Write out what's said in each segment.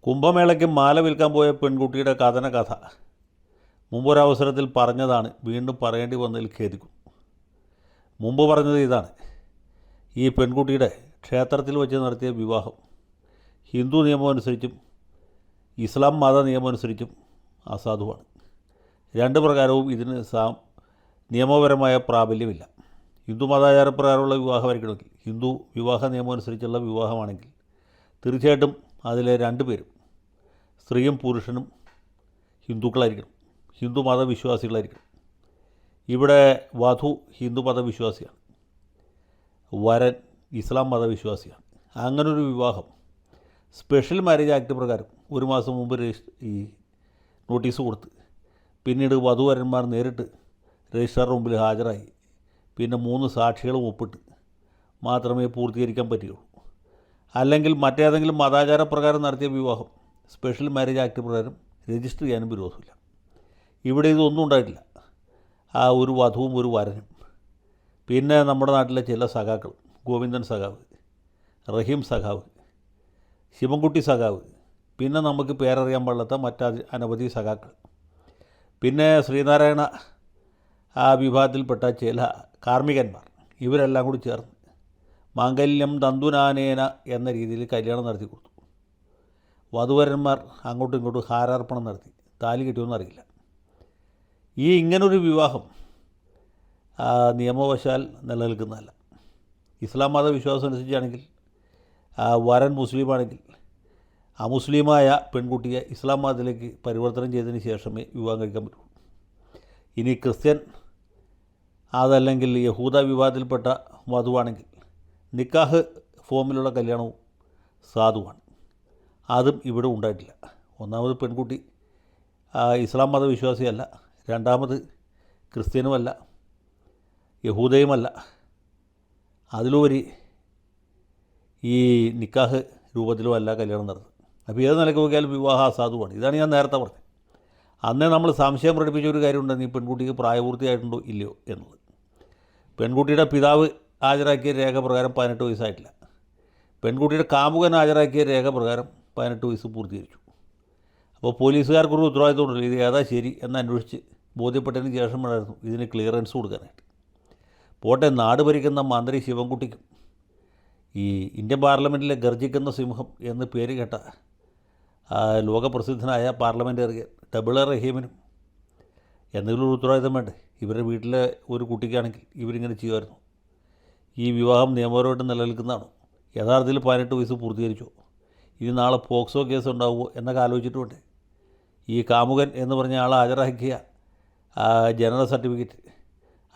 കുംഭമേളയ്ക്ക് മാല വിൽക്കാൻ പോയ പെൺകുട്ടിയുടെ കഥ മുമ്പൊരവസരത്തിൽ പറഞ്ഞതാണ്, വീണ്ടും പറയേണ്ടി വന്നതിൽ ഖേദിക്കും. മുമ്പ് പറഞ്ഞത് ഇതാണ്: ഈ പെൺകുട്ടിയുടെ ക്ഷേത്രത്തിൽ വെച്ച് നടത്തിയ വിവാഹം ഹിന്ദു നിയമമനുസരിച്ചും ഇസ്ലാം മത നിയമമനുസരിച്ചും അസാധുവാണ്. രണ്ട് പ്രകാരവും ഇതിന് നിയമപരമായ പ്രാബല്യമില്ല. ഹിന്ദു മതാചാരപ്രകാരമുള്ള വിവാഹമായിരിക്കണമെങ്കിൽ, ഹിന്ദു വിവാഹ നിയമമനുസരിച്ചുള്ള വിവാഹമാണെങ്കിൽ തീർച്ചയായിട്ടും അതിലെ രണ്ടുപേരും, സ്ത്രീയും പുരുഷനും, ഹിന്ദുക്കളായിരിക്കണം, ഹിന്ദു മതവിശ്വാസികളായിരിക്കണം. ഇവിടെ വധു ഹിന്ദു മതവിശ്വാസിയാണ്, വരൻ ഇസ്ലാം മതവിശ്വാസിയാണ്. അങ്ങനൊരു വിവാഹം സ്പെഷ്യൽ മാരേജ് ആക്ട് പ്രകാരം ഒരു മാസം മുമ്പ് ഈ നോട്ടീസ് കൊടുത്ത്, പിന്നീട് വധുവരന്മാർ നേരിട്ട് രജിസ്ട്രാറുടെ മുമ്പിൽ ഹാജരായി, പിന്നെ 3 സാക്ഷികളും ഒപ്പിട്ട് മാത്രമേ പൂർത്തീകരിക്കാൻ പറ്റുകയുള്ളൂ. അല്ലെങ്കിൽ മറ്റേതെങ്കിലും മതാചാരപ്രകാരം നടത്തിയ വിവാഹം സ്പെഷ്യൽ മാരേജ് ആക്ട് പ്രകാരം രജിസ്റ്റർ ചെയ്യാനും വിരോധമില്ല. ഇവിടെ ഇതൊന്നും ഉണ്ടായിട്ടില്ല. ആ ഒരു വധുവും ഒരു വരനും, പിന്നെ നമ്മുടെ നാട്ടിലെ ചില സഖാക്കൾ, ഗോവിന്ദൻ സഖാവ്, റഹീം സഖാവ്, ശിവൻകുട്ടി സഖാവ്, പിന്നെ നമുക്ക് പേരറിയാൻ പാടില്ലാത്ത അനവധി സഖാക്കൾ, പിന്നെ ശ്രീനാരായണ ആ വിഭാഗത്തിൽപ്പെട്ട ചില കാർമ്മികന്മാർ, ഇവരെല്ലാം കൂടി ചേർന്ന് മാംഗല്യം തന്തുനാനേന എന്ന രീതിയിൽ കല്യാണം നടത്തി കൊടുത്തു. വധുവരന്മാർ അങ്ങോട്ടും ഇങ്ങോട്ടും ഹാരാർപ്പണം നടത്തി. താലി കിട്ടിയോന്നും അറിയില്ല. ഇങ്ങനൊരു വിവാഹം നിയമവശാൽ നിലനിൽക്കുന്നതല്ല. ഇസ്ലാം മതവിശ്വാസം അനുസരിച്ചാണെങ്കിൽ വരൻ മുസ്ലിമാണെങ്കിൽ അമുസ്ലിമായ പെൺകുട്ടിയെ ഇസ്ലാം മതത്തിലേക്ക് പരിവർത്തനം ചെയ്തതിന് ശേഷമേ വിവാഹം കഴിക്കാൻ പറ്റുള്ളൂ. ഇനി ക്രിസ്ത്യൻ അതല്ലെങ്കിൽ യഹൂദ വിഭാഗത്തിൽപ്പെട്ട വധുവാണെങ്കിൽ നിക്കാഹ് ഫോമിലുള്ള കല്യാണവും സാധുവാണ്. അതും ഇവിടെ ഉണ്ടായിട്ടില്ല. ഒന്നാമത് പെൺകുട്ടി ഇസ്ലാം മതവിശ്വാസിയല്ല, രണ്ടാമത് ക്രിസ്ത്യനുമല്ല, യഹൂദയുമല്ല. അതിലുപരി ഈ നിക്കാഹ് രൂപത്തിലുമല്ല കല്യാണം നടത്തുന്നത്. അപ്പോൾ ഏത് നിലയ്ക്ക് നോക്കിയാലും വിവാഹം അസാധുവാണ്. ഇതാണ് ഞാൻ നേരത്തെ പറഞ്ഞത്. അന്നേ നമ്മൾ സംശയം പ്രകടിപ്പിച്ച ഒരു കാര്യമുണ്ടെങ്കിൽ ഈ പെൺകുട്ടിക്ക് പ്രായപൂർത്തിയായിട്ടുണ്ടോ ഇല്ലയോ എന്നുള്ളത്. പെൺകുട്ടിയുടെ പിതാവ് ഹാജരാക്കിയ രേഖ പ്രകാരം 18 വയസ്സായിട്ടില്ല. പെൺകുട്ടിയുടെ കാമുകൻ ഹാജരാക്കിയ രേഖ പ്രകാരം 18 വയസ്സ് പൂർത്തീകരിച്ചു. അപ്പോൾ പോലീസുകാർക്കൊരു ഉത്തരവാദിത്തമുണ്ടല്ലോ, ഇത് ഏതാ ശരി എന്ന് അന്വേഷിച്ച് ബോധ്യപ്പെട്ടതിന് ശേഷം വേണമായിരുന്നു ഇതിന് ക്ലിയറൻസ് കൊടുക്കാനായിട്ട്. പോട്ടെ, നാട് ഭരിക്കുന്ന മന്ത്രി ശിവൻകുട്ടിക്കും ഈ ഇന്ത്യൻ പാർലമെൻറ്റിലെ ഗർജിക്കുന്ന സിംഹം എന്ന് പേര് കേട്ട ലോകപ്രസിദ്ധനായ പാർലമെൻറ്റേറിയൻ ഡബിൾ റഹീമിനും എന്തെങ്കിലും ഒരു ഉത്തരവാദിത്തം വേണ്ടേ? ഇവരുടെ വീട്ടിലെ ഒരു കുട്ടിക്കാണെങ്കിൽ ഇവരിങ്ങനെ ചെയ്യുമായിരുന്നു. ഈ വിവാഹം നിയമപരമായിട്ട് നിലനിൽക്കുന്നതാണോ? യഥാർത്ഥത്തിൽ 18 വയസ്സ് പൂർത്തീകരിച്ചോ? ഇനി നാളെ പോക്സോ കേസ് ഉണ്ടാവുമോ എന്നൊക്കെ ആലോചിച്ചിട്ട് വേണ്ടേ? ഈ കാമുകൻ എന്ന് പറഞ്ഞ ആൾ ഹാജരാക്കിയ ജനന സർട്ടിഫിക്കറ്റ്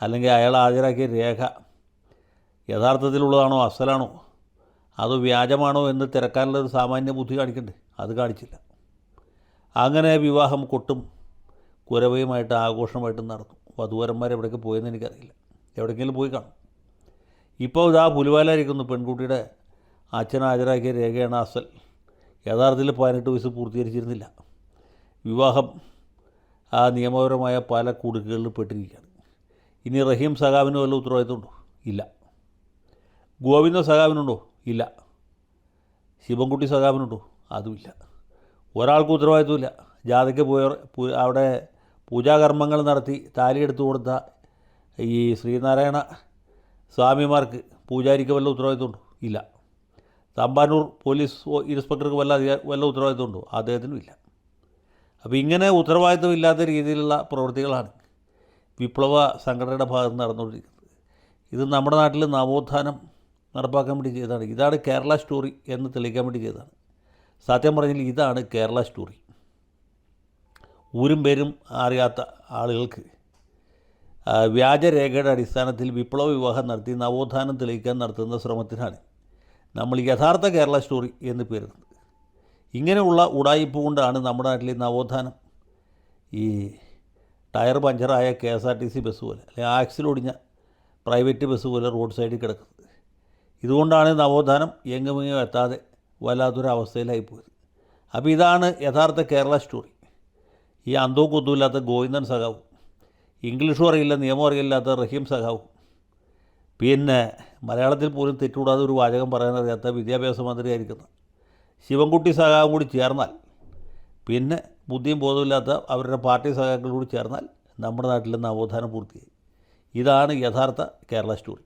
അല്ലെങ്കിൽ അയാൾ ഹാജരാക്കിയ രേഖ യഥാർത്ഥത്തിലുള്ളതാണോ, അസലാണോ, അതോ വ്യാജമാണോ എന്ന് തിരക്കാനുള്ള ഒരു സാമാന്യ ബുദ്ധി കാണിക്കണ്ടേ? അത് കാണിച്ചില്ല. അങ്ങനെ വിവാഹം കൊട്ടും കുരവയുമായിട്ട് ആഘോഷമായിട്ട് നടന്നു. വധുവരന്മാർ എവിടേക്ക് പോയെന്ന് എനിക്കറിയില്ല. എവിടേക്കെങ്കിലും പോയി കാണും. ഇപ്പോൾ ഇതാ പുലിവാലായിരിക്കുന്നു. പെൺകുട്ടിയുടെ അച്ഛൻ ഹാജരാക്കിയ രേഖയാണ് അസൽ. യഥാർത്ഥത്തിൽ 18 വയസ്സ് പൂർത്തീകരിച്ചിരുന്നില്ല. വിവാഹം നിയമപരമായ പല കുടുക്കുകളിൽ പെട്ടിരിക്കുകയാണ്. ഇനി റഹീം സഖാവിന് വല്ല ഉത്തരവാദിത്തമുണ്ടോ? ഇല്ല. ഗോവിന്ദ സഖാവിനുണ്ടോ? ഇല്ല. ശിവൻകുട്ടി സഖാവിനുണ്ടോ? അതുമില്ല. ഒരാൾക്കും ഉത്തരവാദിത്തമില്ല. ജാഥയ്ക്ക് അവിടെ പൂജാകർമ്മങ്ങൾ നടത്തി താലിയെടുത്തു കൊടുത്ത ഈ ശ്രീനാരായണ സ്വാമിമാർക്ക്, പൂജാരിക്ക് വല്ല ഉത്തരവാദിത്തമുണ്ടോ? ഇല്ല. തമ്പാനൂർ പോലീസ് ഇൻസ്പെക്ടർക്ക് വല്ല ഉത്തരവാദിത്തമുണ്ടോ? അദ്ദേഹത്തിനും ഇല്ല. അപ്പോൾ ഇങ്ങനെ ഉത്തരവാദിത്തമില്ലാത്ത രീതിയിലുള്ള പ്രവൃത്തികളാണ് വിപ്ലവ സംഘടനയുടെ ഭാഗത്ത് നടന്നുകൊണ്ടിരിക്കുന്നത്. ഇത് നമ്മുടെ നാട്ടിൽ നവോത്ഥാനം നടപ്പാക്കാൻ വേണ്ടി ചെയ്തതാണ്. ഇതാണ് കേരള സ്റ്റോറി എന്ന് തെളിയിക്കാൻ വേണ്ടി ചെയ്തതാണ്. സത്യം പറഞ്ഞാൽ ഇതാണ് കേരള സ്റ്റോറി. ഊരും പേരും അറിയാത്ത ആളുകൾക്ക് വ്യാജരേഖയുടെ അടിസ്ഥാനത്തിൽ വിപ്ലവ വിവാഹം നടത്തി നവോത്ഥാനം തെളിയിക്കാൻ നടത്തുന്ന ശ്രമത്തിനാണ് നമ്മൾ യഥാർത്ഥ കേരള സ്റ്റോറി എന്ന് പേരിടുന്നത്. ഇങ്ങനെയുള്ള ഉടായിപ്പ് കൊണ്ടാണ് നമ്മുടെ നാട്ടിലെ നവോത്ഥാനം ഈ ടയർ പഞ്ചറായ KSRTC ബസ് പോലെ, അല്ലെങ്കിൽ ആക്സിലൊടിഞ്ഞ പ്രൈവറ്റ് ബസ് പോലെ റോഡ് സൈഡിൽ കിടക്കുന്നത്. ഇതുകൊണ്ടാണ് നവോത്ഥാനം എങ്ങുമെങ്ങും എത്താതെ വല്ലാത്തൊരവസ്ഥയിലായിപ്പോയത്. അപ്പോൾ ഇതാണ് യഥാർത്ഥ കേരള സ്റ്റോറി. ഈ അന്തവും കുന്തവുമില്ലാത്ത ഗോവിന്ദൻ സഖാവും, ഇംഗ്ലീഷും അറിയില്ല നിയമം അറിയില്ലാത്ത റഹീം സഖാവും, പിന്നെ മലയാളത്തിൽ പോലും തെറ്റുകൂടാതെ ഒരു വാചകം പറയാനറിയാത്ത വിദ്യാഭ്യാസ മന്ത്രിയായിരിക്കുന്ന ശിവൻകുട്ടി സഖാവും കൂടി ചേർന്നാൽ, പിന്നെ ബുദ്ധിയും ബോധമില്ലാത്ത അവരുടെ പാർട്ടി സഖാക്കൾ കൂടി ചേർന്നാൽ നമ്മുടെ നാട്ടിൽ നവോത്ഥാനം പൂർത്തിയായി. ഇതാണ് യഥാർത്ഥ കേരള സ്റ്റോറി.